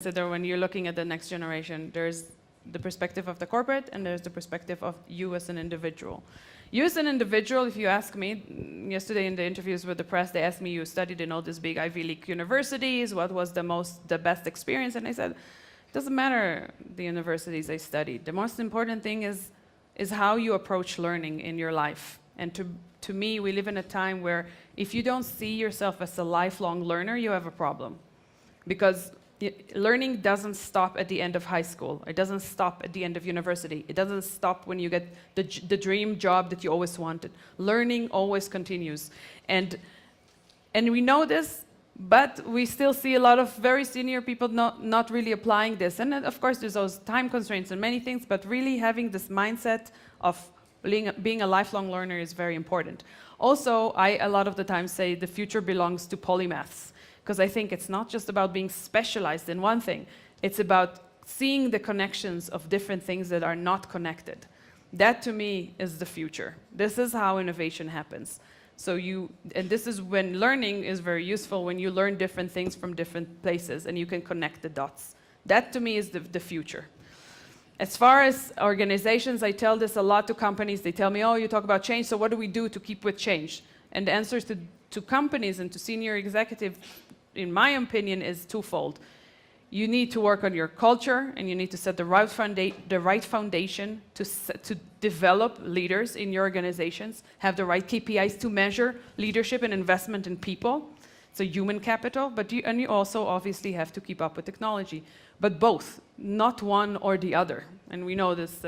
consider when you're looking at the next generation. There's the perspective of the corporate and there's the perspective of you as an individual. You as an individual, if you ask me, yesterday in the interviews with the press, they asked me, you studied in all these big Ivy League universities, what was the best experience? And I said, it doesn't matter the universities I studied. The most important thing is how you approach learning in your life. And to me, we live in a time where if you don't see yourself as a lifelong learner, you have a problem. Because learning doesn't stop at the end of high school. It doesn't stop at the end of university. It doesn't stop when you get the dream job that you always wanted. Learning always continues. And we know this, but we still see a lot of very senior people not really applying this. And of course, there's those time constraints and many things, but really having this mindset of being a lifelong learner is very important. Also, I a lot of the time say the future belongs to polymaths. Because I think it's not just about being specialized in one thing. It's about seeing the connections of different things that are not connected. That, to me, is the future. This is how innovation happens. And this is when learning is very useful, when you learn different things from different places and you can connect the dots. That, to me, is the future. As far as organizations, I tell this a lot to companies. They tell me, oh, you talk about change, so what do we do to keep with change? And the answers to companies and to senior executives, in my opinion, is twofold. You need to work on your culture, and you need to set the right foundation to develop leaders in your organizations, have the right KPIs to measure leadership and investment in people. So human capital, and you also obviously have to keep up with technology. But both, not one or the other. And we know this